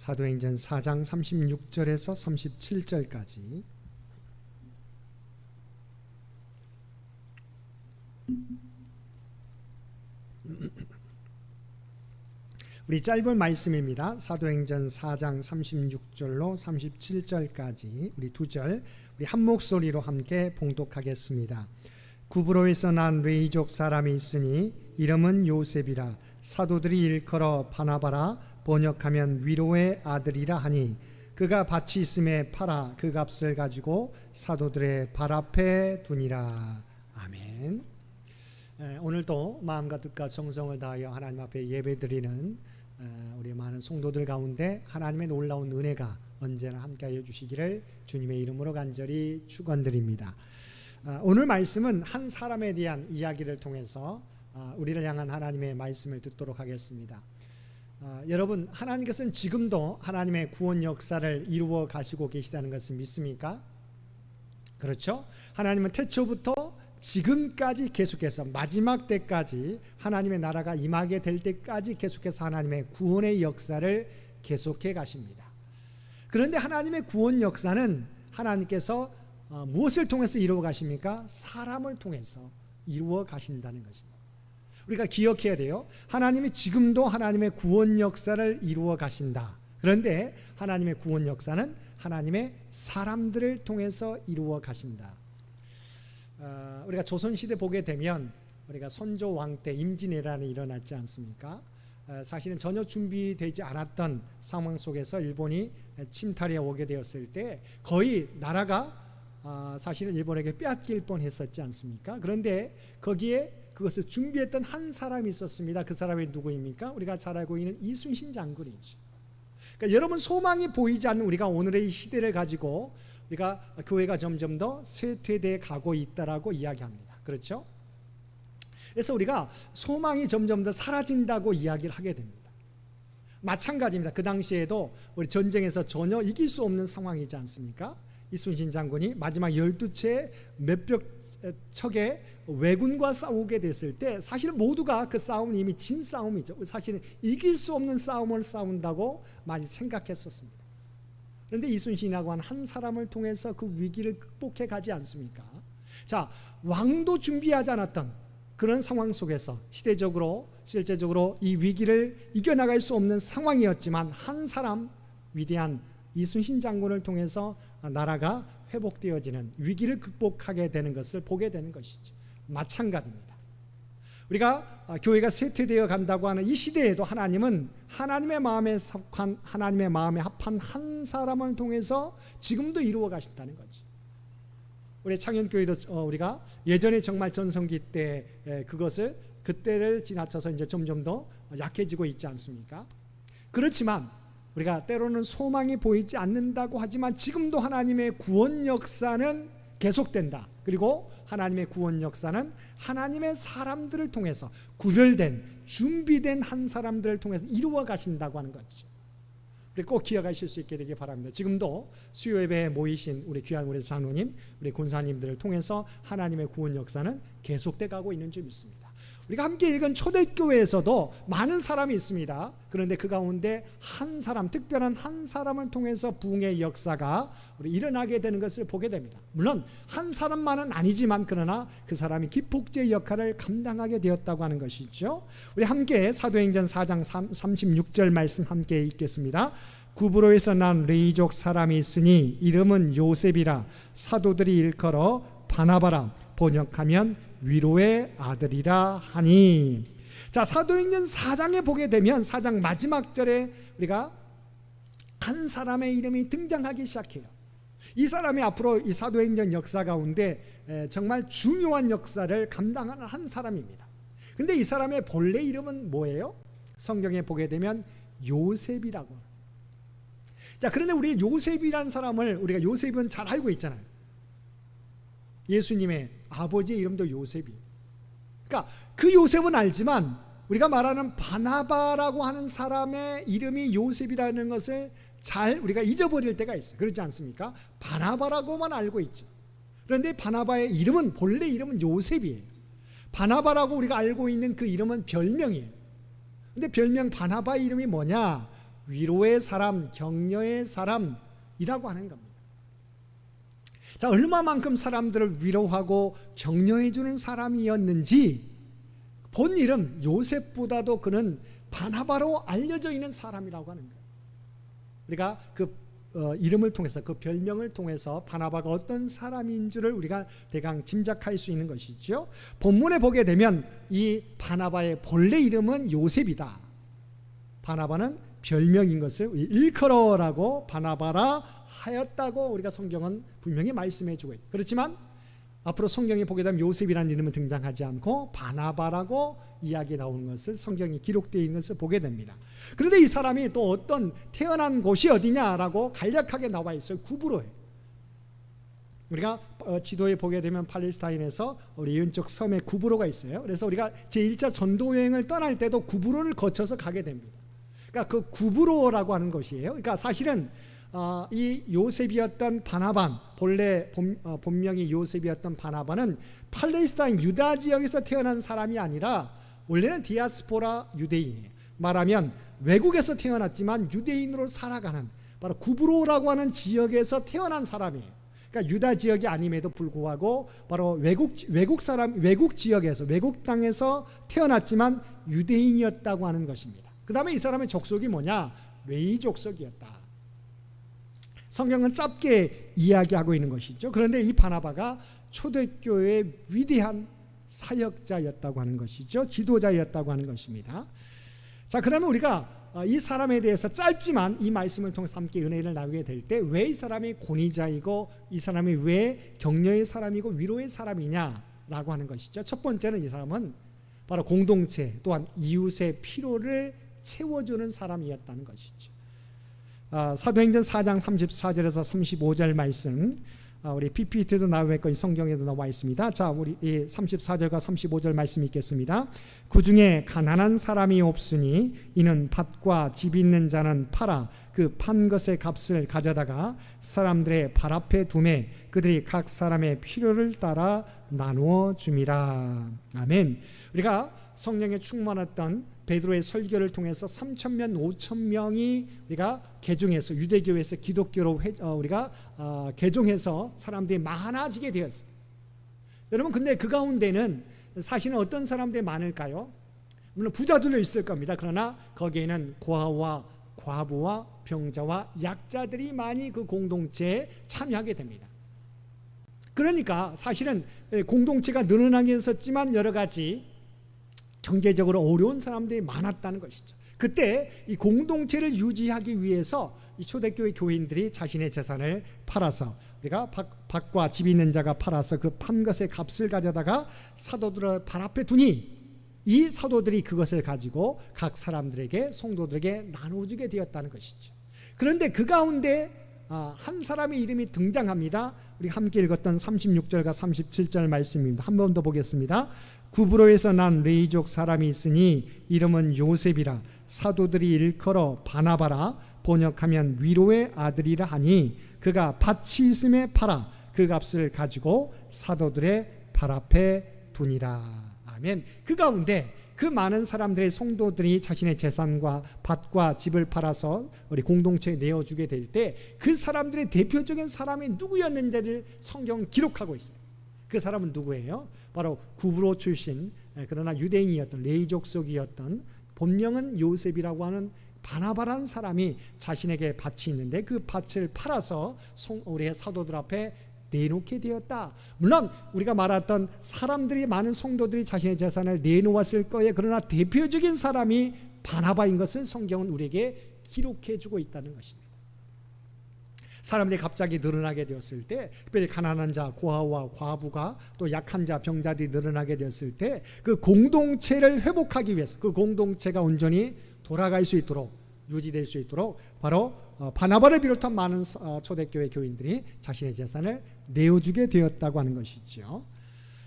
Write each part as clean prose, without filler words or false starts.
사도행전 4장 36절에서 37절까지. 우리 짧은 말씀입니다. 사도행전 4장 36절로 37절까지 우리 두 절 우리 한 목소리로 함께 봉독하겠습니다. 구브로에서 난 레이족 사람이 있으니 이름은 요셉이라. 사도들이 일컬어 바나바라, 번역하면 위로의 아들이라 하니 그가 밭이 있음에 팔아 그 값을 가지고 사도들의 발 앞에 두니라. 아멘. 오늘도 마음과 뜻과 정성을 다하여 하나님 앞에 예배드리는 우리 많은 성도들 가운데 하나님의 놀라운 은혜가 언제나 함께하여 주시기를 주님의 이름으로 간절히 축원드립니다. 오늘 말씀은 한 사람에 대한 이야기를 통해서 우리를 향한 하나님의 말씀을 듣도록 하겠습니다. 여러분, 하나님께서는 지금도 하나님의 구원 역사를 이루어 가시고 계시다는 것을 믿습니까? 그렇죠? 하나님은 태초부터 지금까지 계속해서 마지막 때까지 하나님의 나라가 임하게 될 때까지 계속해서 하나님의 구원의 역사를 계속해 가십니다. 그런데 하나님의 구원 역사는 하나님께서 무엇을 통해서 이루어 가십니까? 사람을 통해서 이루어 가신다는 것입니다. 우리가 기억해야 돼요. 하나님이 지금도 하나님의 구원 역사를 이루어 가신다. 그런데 하나님의 구원 역사는 하나님의 사람들을 통해서 이루어 가신다. 우리가 조선시대 보게 되면 우리가 선조 왕 때 임진왜란이 일어났지 않습니까? 사실은 전혀 준비되지 않았던 상황 속에서 일본이 침탈해 오게 되었을 때 거의 나라가 사실은 일본에게 빼앗길 뻔했었지 않습니까? 그런데 거기에 그것을 준비했던 한 사람이 있었습니다. 그 사람이 누구입니까? 우리가 잘 알고 있는 이순신 장군이죠. 그러니까 여러분, 소망이 보이지 않는 우리가 오늘의 이 시대를 가지고 우리가 교회가 점점 더 쇠퇴돼 가고 있다라고 이야기합니다. 그렇죠? 그래서 우리가 소망이 점점 더 사라진다고 이야기를 하게 됩니다. 마찬가지입니다. 그 당시에도 우리 전쟁에서 전혀 이길 수 없는 상황이지 않습니까? 이순신 장군이 마지막 12채 몇백 척의 왜군과 싸우게 됐을 때 사실은 모두가 그 싸움은 이미 진 싸움이죠. 사실은 이길 수 없는 싸움을 싸운다고 많이 생각했었습니다. 그런데 이순신이라고 하는 한 사람을 통해서 그 위기를 극복해 가지 않습니까? 자, 왕도 준비하지 않았던 그런 상황 속에서 시대적으로 실제적으로 이 위기를 이겨나갈 수 없는 상황이었지만 한 사람, 위대한 이순신 장군을 통해서 나라가 회복되어지는, 위기를 극복하게 되는 것을 보게 되는 것이죠. 마찬가지입니다. 우리가 교회가 쇠퇴되어 간다고 하는 이 시대에도 하나님은 하나님의 마음에 속한, 하나님의 마음에 합한 한 사람을 통해서 지금도 이루어 가신다는 거죠. 우리 창현교회도 우리가 예전에 정말 전성기 때 그것을 그때를 지나쳐서 이제 점점 더 약해지고 있지 않습니까? 그렇지만 우리가 때로는 소망이 보이지 않는다고 하지만 지금도 하나님의 구원 역사는 계속된다. 그리고 하나님의 구원 역사는 하나님의 사람들을 통해서 구별된, 준비된 한 사람들을 통해서 이루어 가신다고 하는 거죠. 우리 꼭 기억하실 수 있게 되기 바랍니다. 지금도 수요예배에 모이신 우리 귀한 우리 장로님, 우리 권사님들을 통해서 하나님의 구원 역사는 계속돼 가고 있는 줄 믿습니다. 우리가 함께 읽은 초대교회에서도 많은 사람이 있습니다. 그런데 그 가운데 한 사람, 특별한 한 사람을 통해서 부흥의 역사가 우리 일어나게 되는 것을 보게 됩니다. 물론 한 사람만은 아니지만 그러나 그 사람이 기폭제의 역할을 감당하게 되었다고 하는 것이죠. 우리 함께 사도행전 4장 36절 말씀 함께 읽겠습니다. 구브로에서 난 레이족 사람이 있으니 이름은 요셉이라. 사도들이 일컬어 바나바라, 번역하면 위로의 아들이라 하니. 자, 사도행전 4장에 보게 되면 4장 마지막 절에 우리가 한 사람의 이름이 등장하기 시작해요. 이 사람이 앞으로 이 사도행전 역사 가운데 정말 중요한 역사를 감당하는 한 사람입니다. 근데 이 사람의 본래 이름은 뭐예요? 성경에 보게 되면 요셉이라고. 자, 그런데 우리 요셉이라는 사람을 우리가 요셉은 잘 알고 있잖아요. 예수님의 아버지의 이름도 요셉이에요. 그러니까 그 요셉은 알지만 우리가 말하는 바나바라고 하는 사람의 이름이 요셉이라는 것을 잘 우리가 잊어버릴 때가 있어요. 그렇지 않습니까? 바나바라고만 알고 있죠. 그런데 바나바의 이름은, 본래 이름은 요셉이에요. 바나바라고 우리가 알고 있는 그 이름은 별명이에요. 근데 별명 바나바의 이름이 뭐냐? 위로의 사람, 격려의 사람이라고 하는 겁니다. 자, 얼마만큼 사람들을 위로하고 격려해주는 사람이었는지 본 이름 요셉보다도 그는 바나바로 알려져 있는 사람이라고 하는 거예요. 우리가 그 이름을 통해서, 그 별명을 통해서 바나바가 어떤 사람인 줄을 우리가 대강 짐작할 수 있는 것이죠. 본문에 보게 되면 이 바나바의 본래 이름은 요셉이다. 바나바는 별명인 것을 일컬어라고 바나바라 하였다고 우리가 성경은 분명히 말씀해 주고 있고, 그렇지만 앞으로 성경에 보게 되면 요셉이라는 이름은 등장하지 않고 바나바라고 이야기 나오는 것을, 성경이 기록되어 있는 것을 보게 됩니다. 그런데 이 사람이 또 어떤 태어난 곳이 어디냐라고 간략하게 나와 있어요. 구브로에. 우리가 지도에 보게 되면 팔레스타인에서 우리 왼쪽 섬에 구브로가 있어요. 그래서 우리가 제1차 전도 여행을 떠날 때도 구브로를 거쳐서 가게 됩니다. 그러니까 그 구브로라고 하는 것이에요. 그러니까 사실은 이 요셉이었던 바나반, 본래 본명이 요셉이었던 바나바는 팔레스타인 유다 지역에서 태어난 사람이 아니라 원래는 디아스포라 유대인이에요. 말하면 외국에서 태어났지만 유대인으로 살아가는, 바로 구브로라고 하는 지역에서 태어난 사람이에요. 그러니까 유다 지역이 아님에도 불구하고 바로 외국 지역에서, 외국 땅에서 태어났지만 유대인이었다고 하는 것입니다. 그 다음에 이 사람의 족속이 뭐냐? 레위 족속이었다. 성경은 짧게 이야기하고 있는 것이죠. 그런데 이 바나바가 초대교회의 위대한 사역자였다고 하는 것이죠. 지도자였다고 하는 것입니다. 자, 그러면 우리가 이 사람에 대해서 짧지만 이 말씀을 통해서 함께 은혜를 나누게 될 때 왜 이 사람이 권위자이고 이 사람이 왜 격려의 사람이고 위로의 사람이냐라고 하는 것이죠. 첫 번째는 이 사람은 바로 공동체 또한 이웃의 필요를 채워주는 사람이었다는 것이죠. 사도행전 4장 34절에서 35절 말씀, 우리 PPT도 나와 있고 성경에도 나와 있습니다. 자, 우리 34절과 35절 말씀 읽겠습니다. 그 중에 가난한 사람이 없으니 이는 밭과 집 있는 자는 팔아 그 판 것의 값을 가져다가 사람들의 발 앞에 두매 그들이 각 사람의 필요를 따라 나누어 줌이라. 아멘. 우리가 성령에 충만했던 베드로의 설교를 통해서 3,000명, 5,000명이 우리가 개종해서 유대교회에서 기독교로 우리가 개종해서 사람들이 많아지게 되었어요. 여러분, 근데 그 가운데는 사실은 어떤 사람들이 많을까요? 물론 부자들도 있을 겁니다. 그러나 거기에는 고아와 과부와 병자와 약자들이 많이 그 공동체에 참여하게 됩니다. 그러니까 사실은 공동체가 늘어나게 했었지만 여러 가지 경제적으로 어려운 사람들이 많았다는 것이죠. 그때 이 공동체를 유지하기 위해서 이 초대교회 교인들이 자신의 재산을 팔아서, 우리가 밭과 집 있는 자가 팔아서 그 판 것의 값을 가져다가 사도들의 발 앞에 두니 이 사도들이 그것을 가지고 각 사람들에게, 성도들에게 나눠주게 되었다는 것이죠. 그런데 그 가운데 한 사람의 이름이 등장합니다. 우리 함께 읽었던 36절과 37절 말씀입니다. 한 번 더 보겠습니다. 구브로에서 난 레위족 사람이 있으니 이름은 요셉이라. 사도들이 일컬어 바나바라. 번역하면 위로의 아들이라 하니 그가 밭이 있음에 팔아 그 값을 가지고 사도들의 발 앞에 두니라. 아멘. 그 가운데 그 많은 사람들의 성도들이 자신의 재산과 밭과 집을 팔아서 우리 공동체에 내어주게 될 때 그 사람들의 대표적인 사람이 누구였는지를 성경은 기록하고 있어요. 그 사람은 누구예요? 바로 구브로 출신, 그러나 유대인이었던 레위족 속이었던, 본명은 요셉이라고 하는 바나바라는 사람이 자신에게 밭이 있는데 그 밭을 팔아서 우리의 사도들 앞에 내놓게 되었다. 물론 우리가 말했던 사람들이, 많은 성도들이 자신의 재산을 내놓았을 거예요. 그러나 대표적인 사람이 바나바인 것을 성경은 우리에게 기록해 주고 있다는 것입니다. 사람들이 갑자기 늘어나게 되었을 때, 특별히 가난한 자, 고아와 과부가, 또 약한 자, 병자들이 늘어나게 되었을 때 그 공동체를 회복하기 위해서, 그 공동체가 온전히 돌아갈 수 있도록, 유지될 수 있도록 바로 바나바를 비롯한 많은 초대교회 교인들이 자신의 재산을 내어주게 되었다고 하는 것이죠.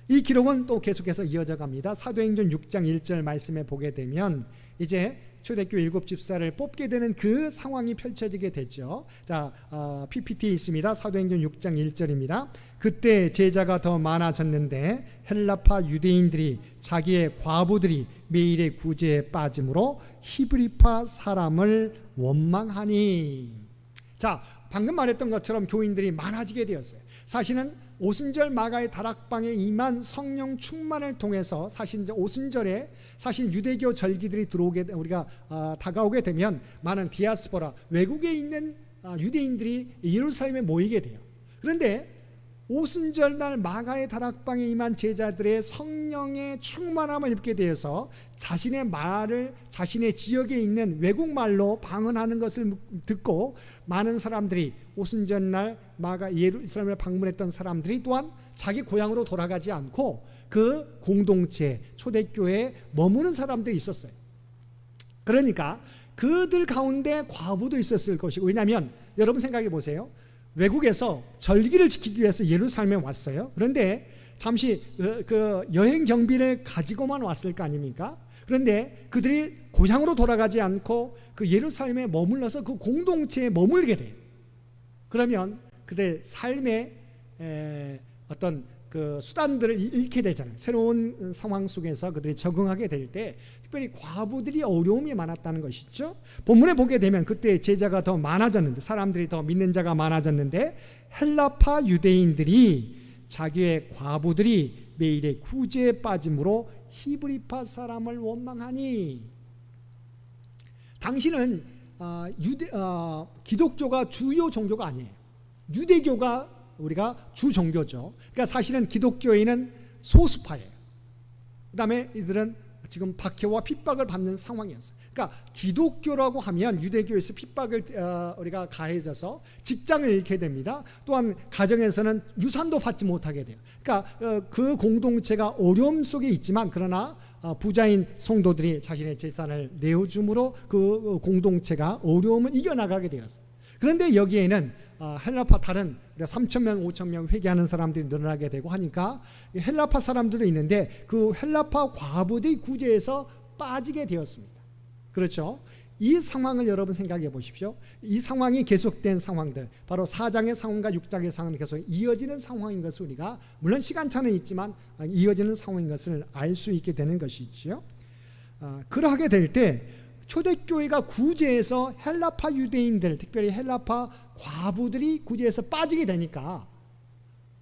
이 기록은 또 계속해서 이어져 갑니다. 사도행전 6장 1절 말씀에 보게 되면 이제 초대교회 7집사를 뽑게 되는 그 상황이 펼쳐지게 되죠. 자, PPT에 있습니다. 사도행전 6장 1절입니다. 그때 제자가 더 많아졌는데 헬라파 유대인들이 자기의 과부들이 매일의 구제에 빠짐으로 히브리파 사람을 원망하니. 자, 방금 말했던 것처럼 교인들이 많아지게 되었어요. 사실은 오순절 마가의 다락방에 임한 성령 충만을 통해서 사실 이제 오순절에 사실 유대교 절기들이 우리가 다가오게 되면 많은 디아스포라 외국에 있는 유대인들이 예루살렘에 모이게 돼요. 그런데 오순절 날 마가의 다락방에 임한 제자들의 성령의 충만함을 입게 되어서 자신의 말을 자신의 지역에 있는 외국말로 방언하는 것을 듣고 많은 사람들이 오순절 날 마가 예루살렘을 방문했던 사람들이 또한 자기 고향으로 돌아가지 않고 그 공동체 초대교회에 머무는 사람들이 있었어요. 그러니까 그들 가운데 과부도 있었을 것이고, 왜냐하면 여러분 생각해 보세요. 외국에서 절기를 지키기 위해서 예루살렘에 왔어요. 그런데 잠시 그 여행 경비를 가지고만 왔을 거 아닙니까? 그런데 그들이 고향으로 돌아가지 않고 그 예루살렘에 머물러서 그 공동체에 머물게 돼요. 그러면 그들의 삶의 어떤 그 수단들을 잃게 되잖아요. 새로운 상황 속에서 그들이 적응하게 될 때 특별히 과부들이 어려움이 많았다는 것이죠. 본문에 보게 되면 그때 제자가 더 많아졌는데, 사람들이 더 믿는 자가 많아졌는데 헬라파 유대인들이 자기의 과부들이 매일의 구제에 빠짐으로 히브리파 사람을 원망하니. 당신은 기독교가 주요 종교가 아니에요. 유대교가 우리가 주 종교죠. 그러니까 사실은 기독교인은 소수파예요. 그 다음에 이들은 지금 박해와 핍박을 받는 상황이었어요. 그러니까 기독교라고 하면 유대교에서 핍박을 우리가 가해져서 직장을 잃게 됩니다. 또한 가정에서는 유산도 받지 못하게 돼요. 그러니까 그 공동체가 어려움 속에 있지만, 그러나 부자인 성도들이 자신의 재산을 내어줌으로 그 공동체가 어려움을 이겨나가게 되었어요. 그런데 여기에는 헬라파 다른 3,000명, 5,000명 회개하는 사람들이 늘어나게 되고 하니까 헬라파 사람들도 있는데 그 헬라파 과부들이 구제에서 빠지게 되었습니다. 그렇죠? 이 상황을 여러분 생각해 보십시오. 이 상황이 계속된 상황들, 바로 4장의 상황과 6장의 상황이 계속 이어지는 상황인 것을 우리가, 물론 시간차는 있지만 이어지는 상황인 것을 알 수 있게 되는 것이지요. 그러하게 될 때 초대교회가 구제에서 헬라파 유대인들, 특별히 헬라파 과부들이 구제에서 빠지게 되니까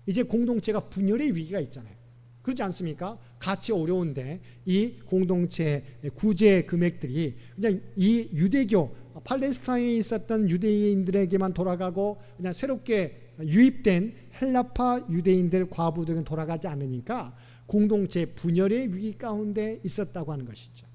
이제 공동체가 분열의 위기가 있잖아요. 그렇지 않습니까? 같이 어려운데 이 공동체 구제 금액들이 그냥 이 유대교, 팔레스타인에 있었던 유대인들에게만 돌아가고 그냥 새롭게 유입된 헬라파 유대인들 과부들은 돌아가지 않으니까 공동체 분열의 위기 가운데 있었다고 하는 것이죠.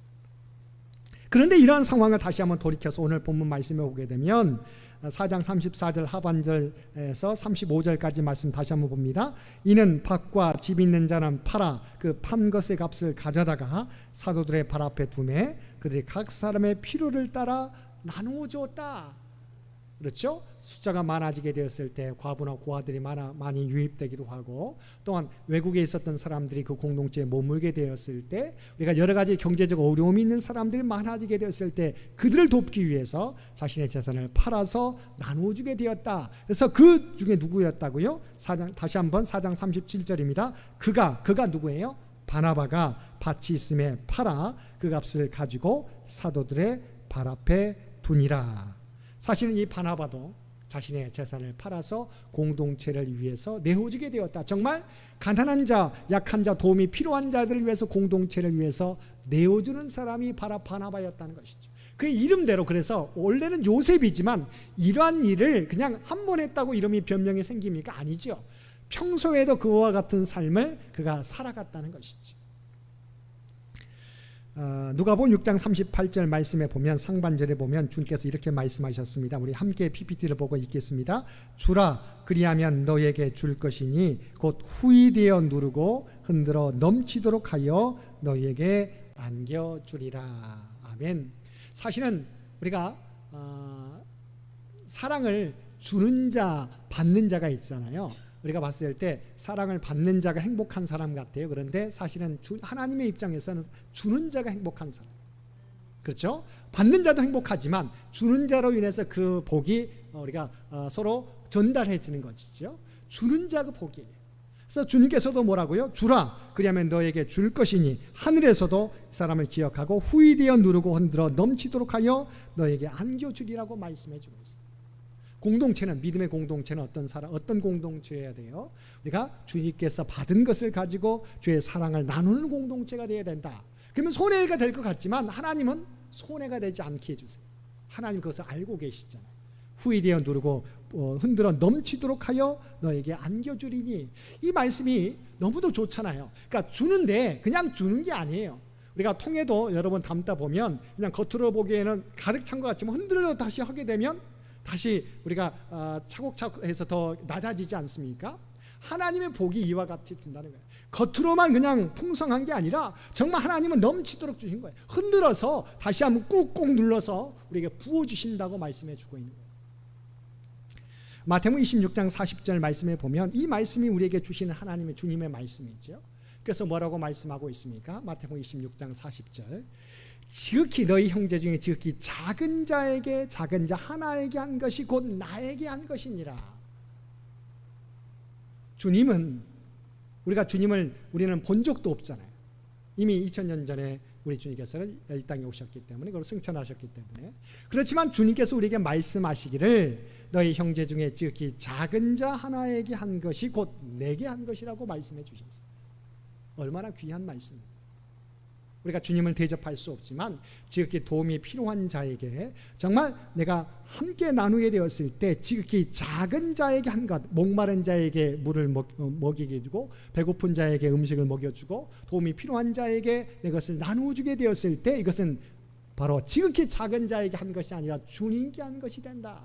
그런데 이러한 상황을 다시 한번 돌이켜서 오늘 본문 말씀에 오게 되면 4장 34절 하반절에서 35절까지 말씀 다시 한번 봅니다. 이는 밭과 집 있는 자는 팔아 그 판 것의 값을 가져다가 사도들의 발 앞에 두매 그들이 각 사람의 필요를 따라 나누어 주었다. 그렇죠? 숫자가 많아지게 되었을 때 과부나 고아들이 많이 유입되기도 하고, 또한 외국에 있었던 사람들이 그 공동체에 머물게 되었을 때, 우리가 여러 가지 경제적 어려움이 있는 사람들이 많아지게 되었을 때 그들을 돕기 위해서 자신의 재산을 팔아서 나누어주게 되었다. 그래서 그 중에 누구였다고요? 다시 한번 4장 37절입니다. 그가 누구예요? 바나바가 밭이 있음에 팔아 그 값을 가지고 사도들의 발 앞에 두니라. 사실은 이 바나바도 자신의 재산을 팔아서 공동체를 위해서 내어주게 되었다. 정말 가난한 자, 약한 자, 도움이 필요한 자들을 위해서, 공동체를 위해서 내어주는 사람이 바로 바나바였다는 것이죠. 그의 이름대로, 그래서 원래는 요셉이지만 이러한 일을 그냥 한 번 했다고 이름이 변명이 생깁니까? 아니죠. 평소에도 그와 같은 삶을 그가 살아갔다는 것이죠. 누가복음 6장 38절 말씀에 보면, 상반절에 보면 주님께서 이렇게 말씀하셨습니다. 우리 함께 PPT를 보고 읽겠습니다. 주라, 그리하면 너에게 줄 것이니 곧 후이되어 누르고 흔들어 넘치도록 하여 너에게 안겨주리라. 아멘. 사실은 우리가 사랑을 주는 자, 받는 자가 있잖아요. 우리가 봤을 때 사랑을 받는 자가 행복한 사람 같아요. 그런데 사실은 하나님의 입장에서는 주는 자가 행복한 사람. 그렇죠? 받는 자도 행복하지만 주는 자로 인해서 그 복이 우리가 서로 전달해지는 것이죠. 주는 자가 복이에요. 그래서 주님께서도 뭐라고요? 주라, 그리하면 너에게 줄 것이니 하늘에서도 사람을 기억하고 후히 되어 누르고 흔들어 넘치도록 하여 너에게 안겨주리라고 말씀해 주고 있어요. 공동체는, 믿음의 공동체는 어떤 공동체여야 돼요? 우리가 주님께서 받은 것을 가지고 주의 사랑을 나누는 공동체가 되어야 된다. 그러면 손해가 될 것 같지만 하나님은 손해가 되지 않게 해주세요. 하나님 그것을 알고 계시잖아요. 후히 되어 누르고 흔들어 넘치도록 하여 너에게 안겨주리니, 이 말씀이 너무도 좋잖아요. 그러니까 주는데 그냥 주는 게 아니에요. 우리가 통에도 여러분 담다 보면 그냥 겉으로 보기에는 가득 찬 것 같지만 흔들어 다시 하게 되면 다시 우리가 차곡차곡해서 더 낮아지지 않습니까? 하나님의 복이 이와 같이 준다는 거예요. 겉으로만 그냥 풍성한 게 아니라 정말 하나님은 넘치도록 주신 거예요. 흔들어서 다시 한번 꾹꾹 눌러서 우리에게 부어주신다고 말씀해 주고 있는 거예요. 마태복음 26장 40절 말씀에 보면 이 말씀이 우리에게 주시는 하나님의 주님의 말씀이죠. 그래서 뭐라고 말씀하고 있습니까? 마태복음 26장 40절, 지극히 너희 형제 중에 지극히 작은 자에게 작은 자 하나에게 한 것이 곧 나에게 한 것이니라. 주님은, 우리는 본 적도 없잖아요. 이미 2000년 전에 우리 주님께서는 이 땅에 오셨기 때문에, 그걸 승천하셨기 때문에. 그렇지만 주님께서 우리에게 말씀하시기를 너희 형제 중에 지극히 작은 자 하나에게 한 것이 곧 내게 한 것이라고 말씀해 주셨어요. 얼마나 귀한 말씀입니다. 우리가 주님을 대접할 수 없지만 지극히 도움이 필요한 자에게 정말 내가 함께 나누게 되었을 때 지극히 작은 자에게 한 것, 목마른 자에게 물을 먹이게 주고 배고픈 자에게 음식을 먹여주고 도움이 필요한 자에게 내 것을 나누어주게 되었을 때 이것은 바로 지극히 작은 자에게 한 것이 아니라 주님께 한 것이 된다.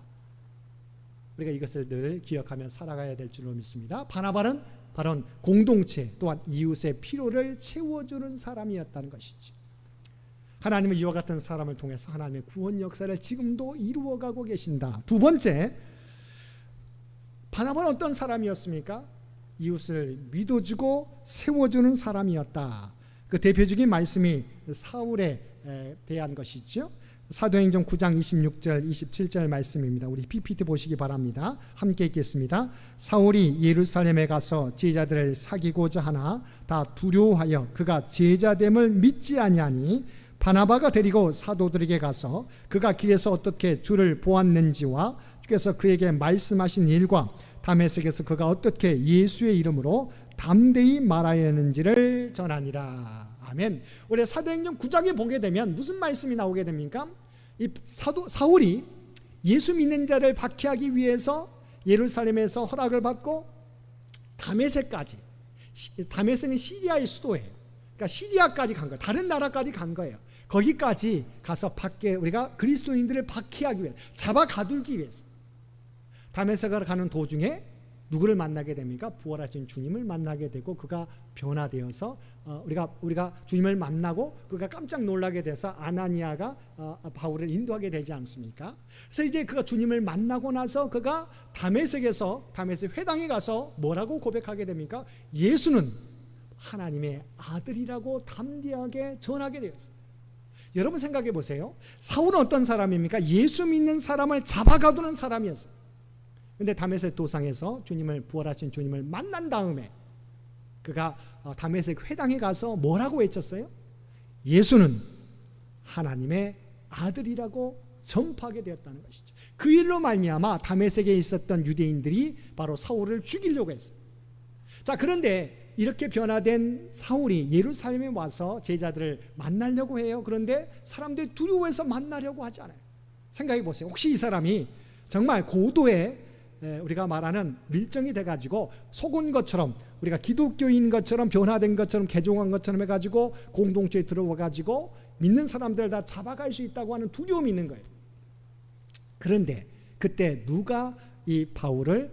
우리가 이것을 늘 기억하며 살아가야 될 줄로 믿습니다. 바나바는 바로 공동체 또한 이웃의 필요를 채워주는 사람이었다는 것이죠. 하나님은 이와 같은 사람을 통해서 하나님의 구원 역사를 지금도 이루어가고 계신다. 두 번째, 바나바는 어떤 사람이었습니까? 이웃을 믿어주고 세워주는 사람이었다. 그 대표적인 말씀이 사울에 대한 것이죠. 사도행전 9장 26절 27절 말씀입니다. 우리 PPT 보시기 바랍니다. 함께 읽겠습니다. 사울이 예루살렘에 가서 제자들을 사귀고자 하나 다 두려워하여 그가 제자됨을 믿지 아니하니 바나바가 데리고 사도들에게 가서 그가 길에서 어떻게 주를 보았는지와 주께서 그에게 말씀하신 일과 다메섹에서 그가 어떻게 예수의 이름으로 담대히 말하여 하는지를 전하니라. 아멘. 우리 사도행전 9장에 보게 되면 무슨 말씀이 나오게 됩니까? 이 사울이 예수 믿는 자를 박해하기 위해서 예루살렘에서 허락을 받고 다메섹까지, 다메섹은 시리아의 수도예요. 그러니까 시리아까지 간 거예요. 다른 나라까지 간 거예요. 거기까지 가서 우리가 그리스도인들을 박해하기 위해, 잡아 가두기 위해서. 다메섹을 가는 도중에 누구를 만나게 됩니까? 부활하신 주님을 만나게 되고 그가 변화되어서 우리가 주님을 만나고 그가 깜짝 놀라게 돼서 아나니아가 바울을 인도하게 되지 않습니까? 그래서 이제 그가 주님을 만나고 나서 그가 다메섹 회당에 가서 뭐라고 고백하게 됩니까? 예수는 하나님의 아들이라고 담대하게 전하게 되었어요. 여러분 생각해 보세요. 사울은 어떤 사람입니까? 예수 믿는 사람을 잡아가두는 사람이었어요. 근데 다메섹 도상에서 부활하신 주님을 만난 다음에 그가 다메섹 회당에 가서 뭐라고 외쳤어요? 예수는 하나님의 아들이라고 전파하게 되었다는 것이죠. 그 일로 말미암아 다메섹에 있었던 유대인들이 바로 사울을 죽이려고 했어요. 자, 그런데 이렇게 변화된 사울이 예루살렘에 와서 제자들을 만나려고 해요. 그런데 사람들이 두려워해서 만나려고 하지 않아요. 생각해 보세요. 혹시 이 사람이 정말 고도의 우리가 말하는 밀정이 돼가지고 속은 것처럼, 우리가 기독교인 것처럼 변화된 것처럼 개종한 것처럼 해가지고 공동체에 들어와가지고 믿는 사람들 다 잡아갈 수 있다고 하는 두려움이 있는 거예요. 그런데 그때 누가 이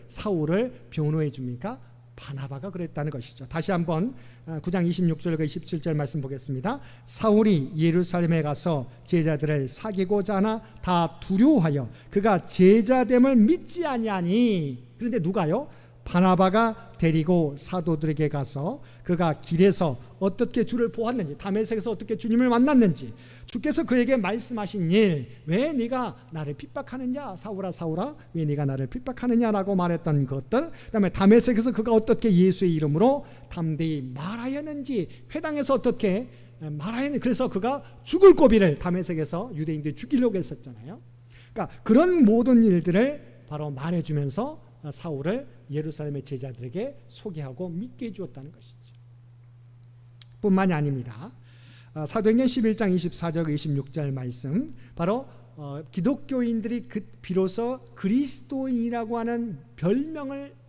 사울을 변호해 줍니까? 바나바가 그랬다는 것이죠. 다시 한번 9장 26절과 27절 말씀 보겠습니다. 사울이 예루살렘에 가서 제자들을 사귀고자 하나 다 두려워하여 그가 제자됨을 믿지 아니하니. 그런데 누가요? 바나바가 데리고 사도들에게 가서 그가 길에서 어떻게 주를 보았는지, 다메섹에서 어떻게 주님을 만났는지, 주께서 그에게 말씀하신 일, 왜 네가 나를 핍박하느냐, 사울아 사울아 왜 네가 나를 핍박하느냐라고 말했던 것들, 그다음에 다메섹에서 그가 어떻게 예수의 이름으로 담대히 말하였는지, 회당에서 어떻게 말하였는지, 그래서 그가 죽을 고비를 다메섹에서 유대인들이 죽이려고 했었잖아요. 그러니까 그런 모든 일들을 바로 말해주면서 사울을 예루살렘의 제자들에게 소개하고 믿게 해주었다는 것이죠. 뿐만이 아닙니다. 사도행전 11장 24절 26절 말씀, 바로 기독교인들이 비로소 그리스도인이라고 하는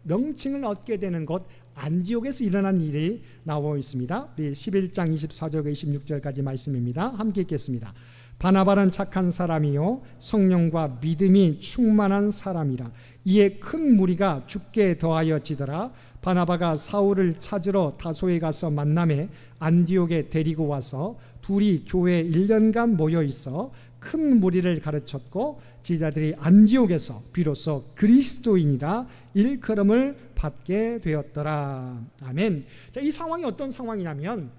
명칭을 얻게 되는 곳 안디옥에서 일어난 일이 나오고 있습니다. 우리 11장 24절 26절까지 말씀입니다. 함께 읽겠습니다. 바나바는 착한 사람이요 성령과 믿음이 충만한 사람이라. 이에 큰 무리가 죽게 더하여지더라. 바나바가 사울을 찾으러 다소에 가서 만남에 안디옥에 데리고 와서 둘이 교회에 1년간 모여 있어 큰 무리를 가르쳤고, 제자들이 안디옥에서 비로소 그리스도인이라 일컬음을 받게 되었더라. 아멘. 자, 이 상황이 어떤 상황이냐면,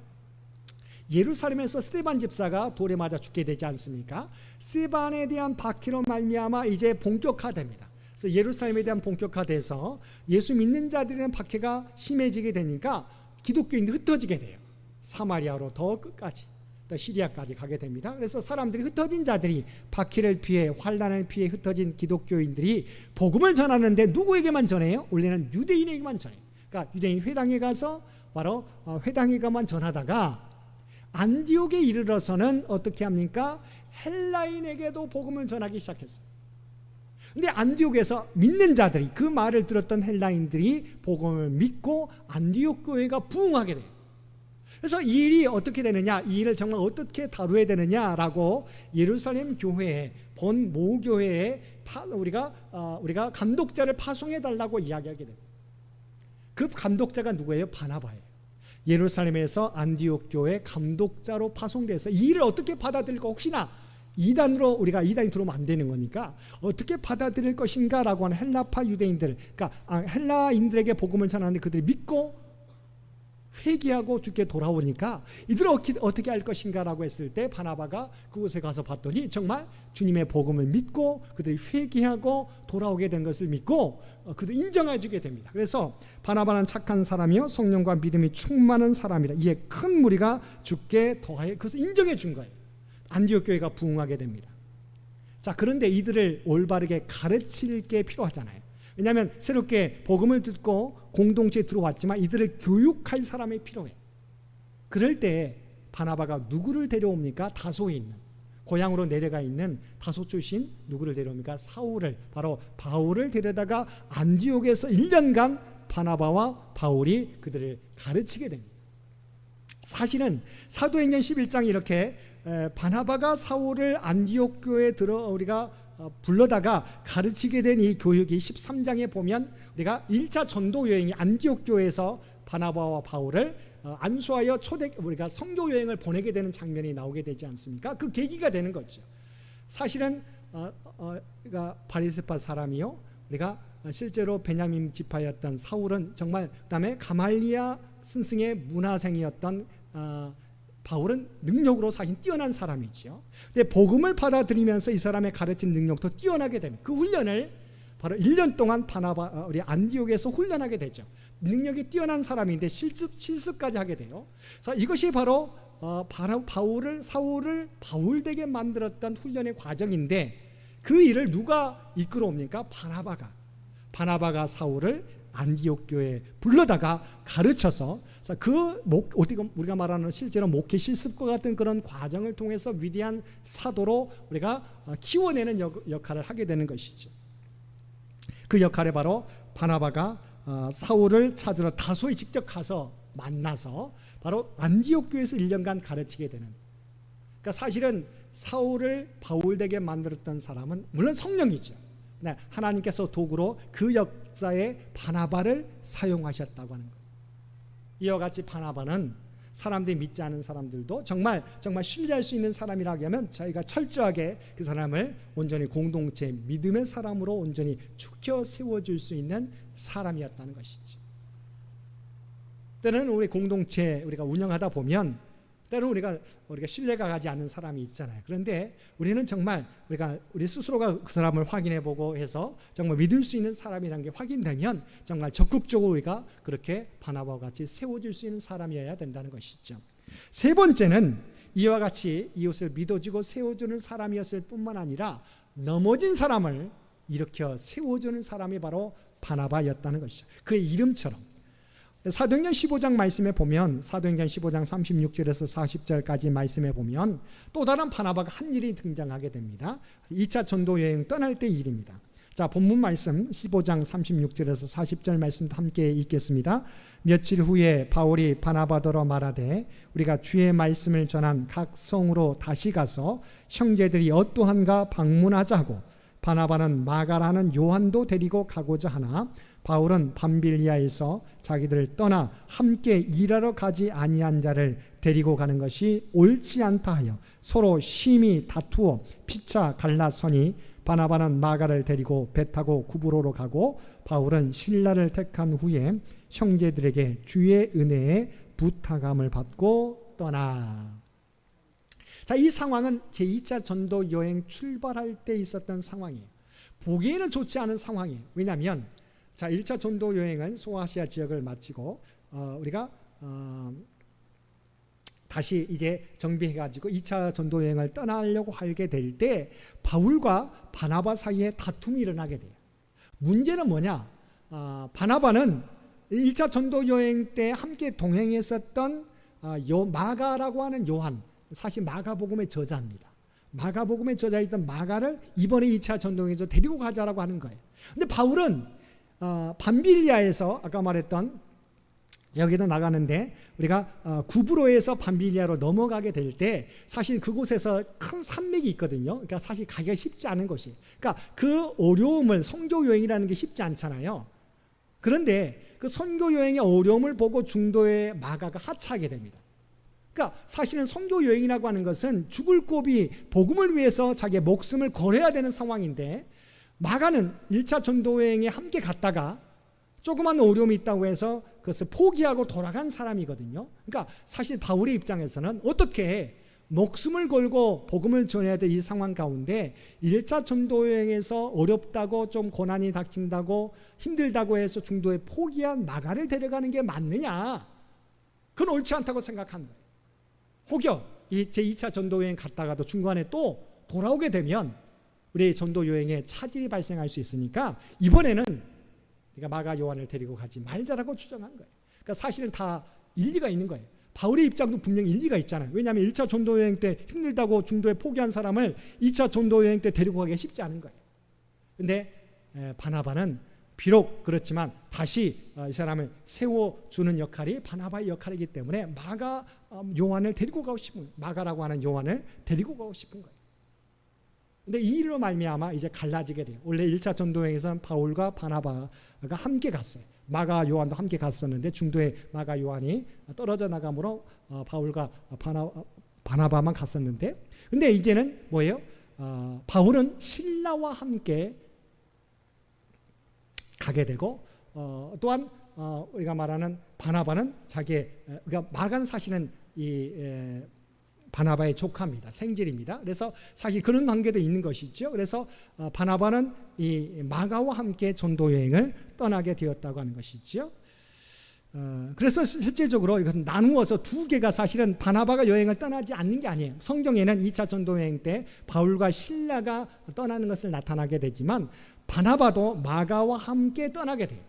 예루살렘에서 스데반 집사가 돌에 맞아 죽게 되지 않습니까? 스데반에 대한 박해로 말미암아 이제 본격화됩니다. 그래서 예루살렘에 대한 본격화돼서 예수 믿는 자들에 대한 박해가 심해지게 되니까 기독교인들이 흩어지게 돼요. 사마리아로 더 끝까지, 또 시리아까지 가게 됩니다. 그래서 사람들이, 흩어진 자들이, 박해를 피해 환난을 피해 흩어진 기독교인들이 복음을 전하는데 누구에게만 전해요? 원래는 유대인에게만 전해요. 그러니까 유대인 회당에 가서 바로 회당에게만 전하다가 안디옥에 이르러서는 어떻게 합니까? 헬라인에게도 복음을 전하기 시작했어요. 근데 안디옥에서 믿는 자들이, 그 말을 들었던 헬라인들이 복음을 믿고 안디옥 교회가 부흥하게 돼요. 그래서 이 일이 어떻게 되느냐, 이 일을 정말 어떻게 다루어야 되느냐라고 예루살렘 교회에, 본 모교회에 우리가 감독자를 파송해 달라고 이야기하게 됩니다. 그 감독자가 누구예요? 바나바예요. 예루살렘에서 안디옥 교회 감독자로 파송돼서 이 일을 어떻게 받아들일까, 혹시나 이단으로 우리가 이단이 들어오면 안 되는 거니까 어떻게 받아들일 것인가라고 하는 헬라파 유대인들, 그러니까 헬라인들에게 복음을 전하는데 그들이 믿고 회개하고 주께 돌아오니까 이들을 어떻게 할 것인가라고 했을 때 바나바가 그곳에 가서 봤더니 정말 주님의 복음을 믿고 그들이 회개하고 돌아오게 된 것을 믿고 그들 인정해 주게 됩니다. 그래서 바나바는 착한 사람이요 성령과 믿음이 충만한 사람이라. 이에 큰 무리가 주께 더하여 그것을 인정해 준 거예요. 안디옥 교회가 부흥하게 됩니다. 자, 그런데 이들을 올바르게 가르칠 게 필요하잖아요. 왜냐하면 새롭게 복음을 듣고 공동체에 들어왔지만 이들을 교육할 사람이 필요해. 그럴 때 바나바가 누구를 데려옵니까? 다소에 있는, 고향으로 내려가 있는 다소 출신 누구를 데려옵니까? 사울을, 바로 바울을 데려다가 안디옥에서 1년간 바나바와 바울이 그들을 가르치게 됩니다. 사실은 사도행전 11장 이렇게 바나바가 사울을 안디옥 교회에 우리가 불러다가 가르치게 된 이 교육이 13장에 보면 우리가 1차 전도 여행이 안디옥 교회에서 바나바와 바울을 안수하여 우리가 선교 여행을 보내게 되는 장면이 나오게 되지 않습니까? 그 계기가 되는 거죠. 사실은 우리가 바리새파 사람이요, 우리가 실제로 베냐민 지파였던 사울은 정말, 그다음에 가말리아 스승의 문화생이었던 바울은 능력으로 사실 뛰어난 사람이죠. 근데 복음을 받아들이면서 이 사람의 가르친 능력도 뛰어나게 됩니다. 그 훈련을 바로 1년 동안 우리 안디옥에서 훈련하게 되죠. 능력이 뛰어난 사람인데 실습까지 하게 돼요. 그래서 이것이 바로 사울을 바울되게 만들었던 훈련의 과정인데, 그 일을 누가 이끌어옵니까? 바나바가 사울을 안디옥 교회에 불러다가 가르쳐서, 어떻게 우리가 말하는 실제로 목회 실습과 같은 그런 과정을 통해서 위대한 사도로 우리가 키워내는 역할을 하게 되는 것이죠. 그 역할에 바로 바나바가 사울을 찾으러 다소에 직접 가서 만나서 바로 안디옥 교회에서 1년간 가르치게 되는. 그러니까 사실은 사울을 바울되게 만들었던 사람은 물론 성령이죠. 네, 하나님께서 도구로 그 역사에 바나바를 사용하셨다고 하는 거예요. 이와 같이 바나바는 사람들이 믿지 않은 사람들도 정말 신뢰할 수 있는 사람이라고 하면 저희가 철저하게 그 사람을 온전히 공동체 믿음의 사람으로 온전히 축혀 세워줄 수 있는 사람이었다는 것이죠. 때는 우리 공동체 우리가 운영하다 보면 때로는 우리가 신뢰가 가지 않는 사람이 있잖아요. 그런데 우리는 정말 우리 스스로가 그 사람을 확인해보고 해서 정말 믿을 수 있는 사람이라는 게 확인되면 정말 적극적으로 우리가 그렇게 바나바와 같이 세워줄 수 있는 사람이어야 된다는 것이죠. 세 번째는 이와 같이 이웃을 믿어주고 세워주는 사람이었을 뿐만 아니라 넘어진 사람을 일으켜 세워주는 사람이 바로 바나바였다는 것이죠. 그의 이름처럼. 사도행전 15장 말씀에 보면, 사도행전 15장 36절에서 40절까지 말씀에 보면 또 다른 바나바가 한 일이 등장하게 됩니다. 2차 전도 여행 떠날 때 일입니다. 자, 본문 말씀 15장 36절에서 40절 말씀도 함께 읽겠습니다. 며칠 후에 바울이 바나바더러 말하되 우리가 주의 말씀을 전한 각 성으로 다시 가서 형제들이 어떠한가 방문하자고, 바나바는 마가라는 요한도 데리고 가고자 하나 바울은 밤빌리아에서 자기들을 떠나 함께 일하러 가지 아니한 자를 데리고 가는 것이 옳지 않다 하여 서로 심히 다투어 피차 갈라서니 바나바는 마가를 데리고 배 타고 구브로로 가고 바울은 실라를 택한 후에 형제들에게 주의 은혜에 부탁함을 받고 떠나. 자, 이 상황은 제2차 전도 여행 출발할 때 있었던 상황이에요. 보기에는 좋지 않은 상황이에요. 왜냐하면 자, 1차 전도 여행은 소아시아 지역을 마치고 우리가 다시 이제 정비해가지고 2차 전도 여행을 떠나려고 하게 될 때 바울과 바나바 사이에 다툼이 일어나게 돼요. 문제는 뭐냐? 바나바는 1차 전도 여행 때 함께 동행했었던 마가라고 하는 요한, 사실 마가복음의 저자입니다. 마가복음의 저자였던 마가를 이번에 2차 전도여행에서 데리고 가자라고 하는 거예요. 근데 바울은 밤빌리아에서 아까 말했던 여기도 나가는데 우리가 구브로에서 밤빌리아로 넘어가게 될 때 사실 그곳에서 큰 산맥이 있거든요. 그러니까 사실 가기가 쉽지 않은 곳이. 그러니까 그 어려움을, 선교 여행이라는 게 쉽지 않잖아요. 그런데 그 선교 여행의 어려움을 보고 중도의 마가가 하차하게 됩니다. 그러니까 사실은 선교 여행이라고 하는 것은 죽을 고비 복음을 위해서 자기의 목숨을 걸어야 되는 상황인데 마가는 1차 전도 여행에 함께 갔다가 조그만 어려움이 있다고 해서 그것을 포기하고 돌아간 사람이거든요. 그러니까 사실 바울의 입장에서는 어떻게 목숨을 걸고 복음을 전해야 될 이 상황 가운데 1차 전도 여행에서 어렵다고 좀 고난이 닥친다고 힘들다고 해서 중도에 포기한 마가를 데려가는 게 맞느냐? 그건 옳지 않다고 생각한 거예요. 혹여 제2차 전도 여행 갔다가도 중간에 또 돌아오게 되면 우리의 전도 여행에 차질이 발생할 수 있으니까 이번에는 네가 마가 요한을 데리고 가지 말자라고 주장한 거예요. 그러니까 사실은 다 일리가 있는 거예요. 바울의 입장도 분명히 일리가 있잖아요. 왜냐하면 1차 전도 여행 때 힘들다고 중도에 포기한 사람을 2차 전도 여행 때 데리고 가기가 쉽지 않은 거예요. 그런데 바나바는 비록 그렇지만 다시 이 사람을 세워주는 역할이 바나바의 역할이기 때문에 마가 요한을 데리고 가고 싶은, 마가라고 하는 요한을 데리고 가고 싶은 거예요. 근데 이 일로 말미암아 이제 갈라지게 돼요. 원래 1차 전도여행에서는 바울과 바나바가 함께 갔어요. 마가 요한도 함께 갔었는데 중도에 마가 요한이 떨어져 나가므로 바울과 바나바만 갔었는데, 근데 이제는 뭐예요? 바울은 신라와 함께 가게 되고 또한 우리가 말하는 바나바는 그러니까 마가는 사실은 이 바나바의 조카입니다. 생질입니다. 그래서 사실 그런 관계도 있는 것이죠. 그래서 바나바는 이 마가와 함께 전도 여행을 떠나게 되었다고 하는 것이죠. 그래서 실제적으로 이것은 나누어서 두 개가 사실은 바나바가 여행을 떠나지 않는 게 아니에요. 성경에는 2차 전도 여행 때 바울과 실라가 떠나는 것을 나타나게 되지만 바나바도 마가와 함께 떠나게 돼요.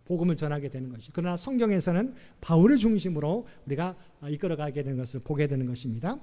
복음을 전하게 되는 것이. 그러나 성경에서는 바울을 중심으로 우리가 이끌어가게 되는 것을 보게 되는 것입니다.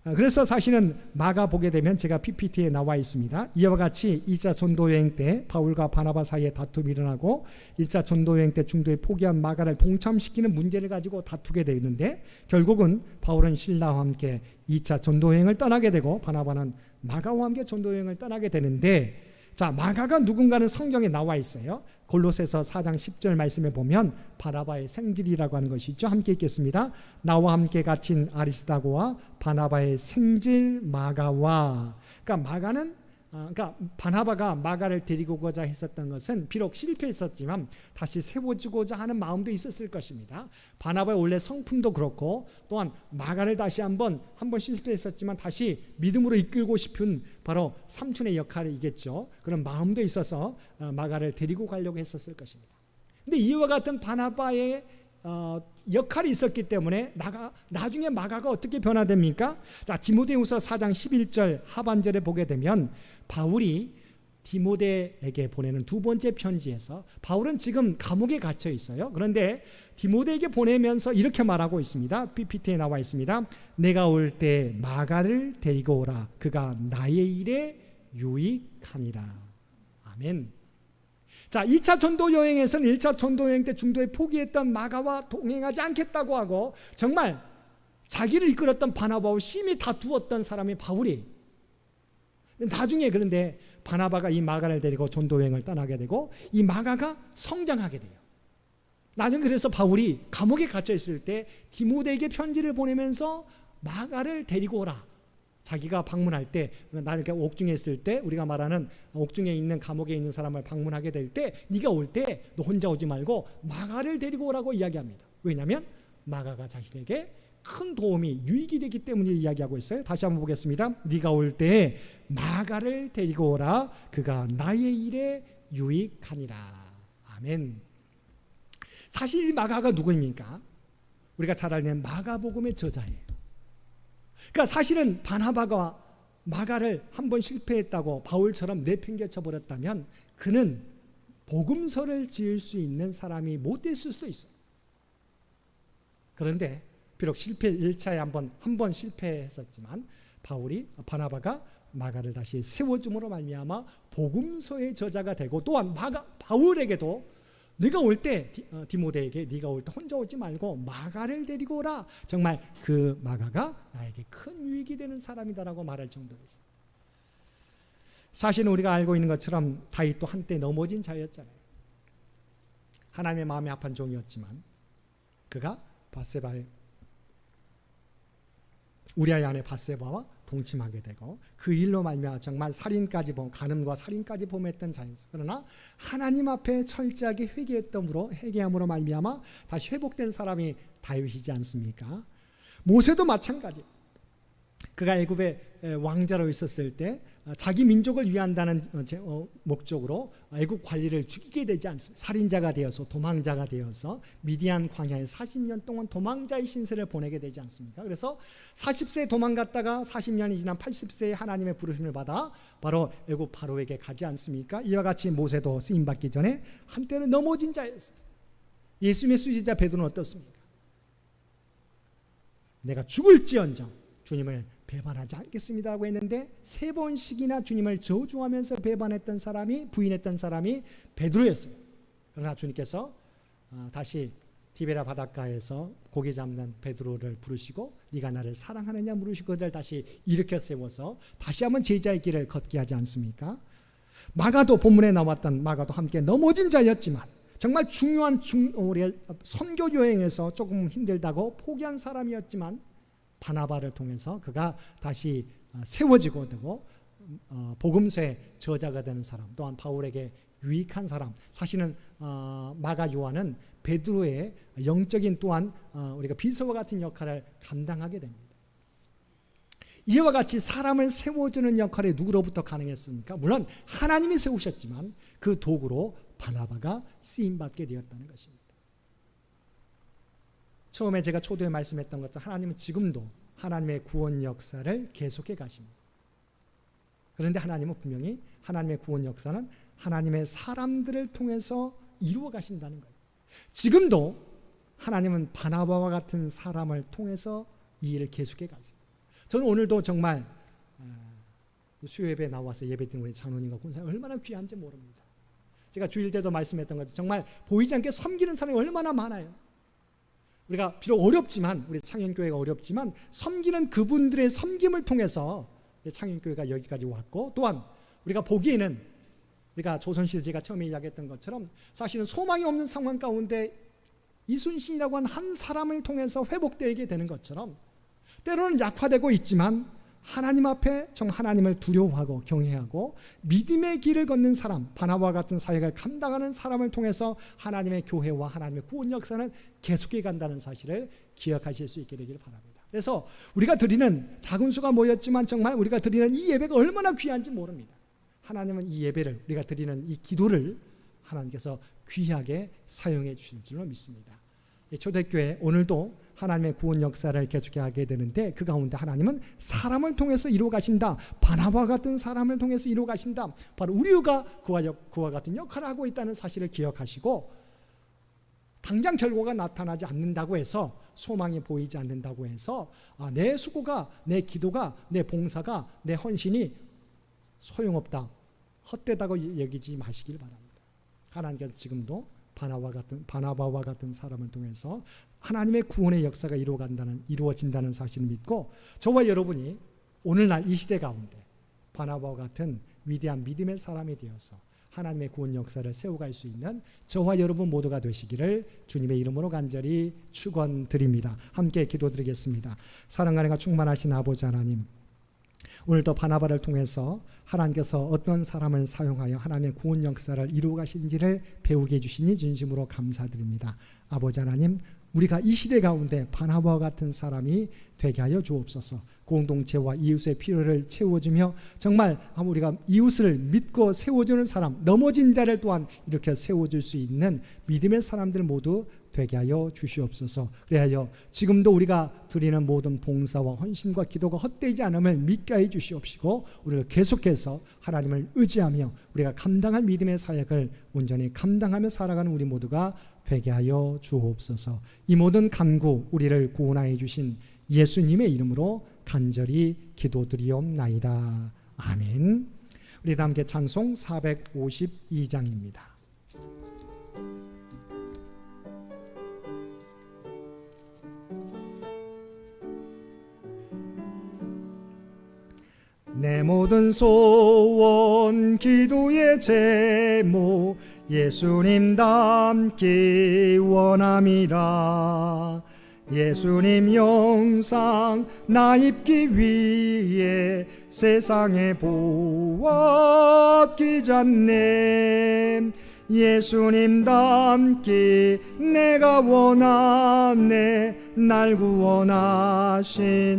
그래서 사실은 마가 보게 되면 제가 PPT에 나와 있습니다. 이와 같이 2차 전도여행 때 바울과 바나바 사이에 다툼이 일어나고 1차 전도여행 때 중도에 포기한 마가를 동참시키는 문제를 가지고 다투게 되는데 결국은 바울은 실라와 함께 2차 전도여행을 떠나게 되고 바나바는 마가와 함께 전도여행을 떠나게 되는데, 자, 마가가 누군가는 성경에 나와 있어요. 골로새서 4장 10절 말씀에 보면 바나바의 생질이라고 하는 것이 있죠. 함께 읽겠습니다. 나와 함께 갇힌 아리스다고와 바나바의 생질 마가와. 그러니까 마가는 그러니까 바나바가 마가를 데리고 오고자 했었던 것은 비록 실패했었지만 다시 세워주고자 하는 마음도 있었을 것입니다. 바나바의 원래 성품도 그렇고 또한 마가를 다시 한번 실패했었지만 다시 믿음으로 이끌고 싶은 바로 삼촌의 역할이겠죠. 그런 마음도 있어서 마가를 데리고 가려고 했었을 것입니다. 근데 이와 같은 바나바의 역할이 있었기 때문에 나중에 마가가 어떻게 변화됩니까? 자, 디모데후서 4장 11절 하반절에 보게 되면 바울이 디모데에게 보내는 두 번째 편지에서 바울은 지금 감옥에 갇혀 있어요. 그런데 디모데에게 보내면서 이렇게 말하고 있습니다. PPT에 나와 있습니다. 내가 올 때 마가를 데리고 오라. 그가 나의 일에 유익하니라. 아멘. 자, 2차 전도 여행에서는 1차 전도 여행 때 중도에 포기했던 마가와 동행하지 않겠다고 하고 정말 자기를 이끌었던 바나바와 심히 다투었던 사람이 바울이 나중에 그런데 바나바가 이 마가를 데리고 전도 여행을 떠나게 되고 이 마가가 성장하게 돼요. 나중에 그래서 바울이 감옥에 갇혀 있을 때 디모데에게 편지를 보내면서 마가를 데리고 오라. 자기가 방문할 때, 나를 이렇게 옥중에 있을 때 우리가 말하는 옥중에 있는 감옥에 있는 사람을 방문하게 될 때 네가 올 때 너 혼자 오지 말고 마가를 데리고 오라고 이야기합니다. 왜냐하면 마가가 자신에게 큰 도움이 유익이 되기 때문에 이야기하고 있어요. 다시 한번 보겠습니다. 네가 올 때 마가를 데리고 오라. 그가 나의 일에 유익하니라. 아멘. 사실 이 마가가 누구입니까? 우리가 잘 알는 마가복음의 저자예요. 그러니까 사실은 바나바가 마가를 한번 실패했다고 바울처럼 내팽개쳐 버렸다면 그는 복음서를 지을 수 있는 사람이 못 됐을 수도 있어요. 그런데 비록 1차에 한 번 실패했었지만 바나바가 마가를 다시 세워줌으로 말미암아 복음서의 저자가 되고 또한 바울에게도 네가 올 때 디모데에게 네가 올 때 혼자 오지 말고 마가를 데리고 오라. 정말 그 마가가 나에게 큰 유익이 되는 사람이다라고 말할 정도였어요. 사실은 우리가 알고 있는 것처럼 다윗도 한때 넘어진 자였잖아요. 하나님의 마음에 합한 종이었지만 그가 바세바의 우리아의 아내 바세바와 동침하게 되고 그 일로 말미암아 정말 간음과 살인까지 범했던 자였어요. 그러나 하나님 앞에 철저하게 회개함으로 말미암아 다시 회복된 사람이 다윗이지 않습니까? 모세도 마찬가지. 그가 애굽의 왕자로 있었을 때 자기 민족을 위한다는 목적으로 애굽 관리를 죽이게 되지 않습니다. 살인자가 되어서 도망자가 되어서 미디안 광야에 40년 동안 도망자의 신세를 보내게 되지 않습니까? 그래서 40세에 도망갔다가 40년이 지난 80세에 하나님의 부르심을 받아 바로 애굽 바로에게 가지 않습니까? 이와 같이 모세도 쓰임받기 전에 한때는 넘어진 자였어요. 예수님의 수제자 베드로는 어떻습니까? 내가 죽을지언정 주님을 배반하지 않겠습니다라고 했는데 3번씩이나 주님을 저주하면서 부인했던 사람이 베드로였어요. 그러나 주님께서 다시 디베라 바닷가에서 고기 잡는 베드로를 부르시고 네가 나를 사랑하느냐 물으시고 그를 다시 일으켜 세워서 다시 한번 제자의 길을 걷게 하지 않습니까? 마가도 본문에 나왔던 마가도 함께 넘어진 자였지만 정말 중요한 우리 선교 여행에서 조금 힘들다고 포기한 사람이었지만 바나바를 통해서 그가 다시 세워지고 되고 복음서의 저자가 되는 사람, 또한 바울에게 유익한 사람. 사실은 마가 요한은 베드로의 영적인 또한 우리가 비서와 같은 역할을 감당하게 됩니다. 이와 같이 사람을 세워주는 역할이 누구로부터 가능했습니까? 물론 하나님이 세우셨지만 그 도구로 바나바가 쓰임받게 되었다는 것입니다. 처음에 제가 초도에 말씀했던 것처럼 하나님은 지금도 하나님의 구원 역사를 계속해 가십니다. 그런데 하나님은 분명히 하나님의 구원 역사는 하나님의 사람들을 통해서 이루어 가신다는 거예요. 지금도 하나님은 바나바와 같은 사람을 통해서 이 일을 계속해 가세요. 저는 오늘도 정말 수요예배에 나와서 예배드린 우리 장로님과 권사님 얼마나 귀한지 모릅니다. 제가 주일 때도 말씀했던 것처럼 정말 보이지 않게 섬기는 사람이 얼마나 많아요. 우리가 비록 어렵지만 우리 창현교회가 어렵지만 섬기는 그분들의 섬김을 통해서 창현교회가 여기까지 왔고 또한 우리가 보기에는 우리가 조선시대 제가 처음에 이야기했던 것처럼 사실은 소망이 없는 상황 가운데 이순신이라고 하는 한 사람을 통해서 회복되게 되는 것처럼 때로는 약화되고 있지만 하나님 앞에 정말 하나님을 두려워하고 경외하고 믿음의 길을 걷는 사람, 바나바와 같은 사역을 감당하는 사람을 통해서 하나님의 교회와 하나님의 구원 역사는 계속해 간다는 사실을 기억하실 수 있게 되기를 바랍니다. 그래서 우리가 드리는 작은 수가 모였지만 정말 우리가 드리는 이 예배가 얼마나 귀한지 모릅니다. 하나님은 이 예배를, 우리가 드리는 이 기도를 하나님께서 귀하게 사용해 주실 줄로 믿습니다. 초대교회 오늘도 하나님의 구원 역사를 계속해 하게 되는데 그 가운데 하나님은 사람을 통해서 이루어 가신다. 바나바와 같은 사람을 통해서 이루어 가신다. 바로 우리가 그와 같은 역할을 하고 있다는 사실을 기억하시고, 당장 결과가 나타나지 않는다고 해서, 소망이 보이지 않는다고 해서 내 수고가, 내 기도가, 내 봉사가, 내 헌신이 소용없다, 헛되다고 여기지 마시길 바랍니다. 하나님께서 지금도 바나바와 같은 사람을 통해서 하나님의 구원의 역사가 이루어진다는 사실을 믿고, 저와 여러분이 오늘날 이 시대 가운데 바나바와 같은 위대한 믿음의 사람이 되어서 하나님의 구원 역사를 세워갈 수 있는 저와 여러분 모두가 되시기를 주님의 이름으로 간절히 축원드립니다. 함께 기도드리겠습니다. 사랑과 은혜가 충만하신 아버지 하나님, 오늘도 바나바를 통해서 하나님께서 어떤 사람을 사용하여 하나님의 구원 역사를 이루어 가신지를 배우게 해주시니 진심으로 감사드립니다. 아버지 하나님, 우리가 이 시대 가운데 바나바와 같은 사람이 되게 하여 주옵소서. 공동체와 이웃의 필요를 채워주며 정말 우리가 이웃을 믿고 세워주는 사람, 넘어진 자를 또한 이렇게 세워줄 수 있는 믿음의 사람들 모두 되게 하여 주시옵소서. 그래야 지금도 우리가 드리는 모든 봉사와 헌신과 기도가 헛되지 않음을 믿게 해 주시옵시고, 우리가 계속해서 하나님을 의지하며 우리가 감당할 믿음의 사역을 온전히 감당하며 살아가는 우리 모두가 되게 하여 주옵소서. 이 모든 간구 우리를 구원하여 주신 예수님의 이름으로 간절히 기도드리옵나이다. 아멘. 우리 다 함께 찬송 452장입니다. 내 모든 소원 기도의 제목 예수님 닮기 원함이라. 예수님 영상 나 입기 위해 세상에 보았기 전에 예수님 닮기 내가 원하네. 날 구원하신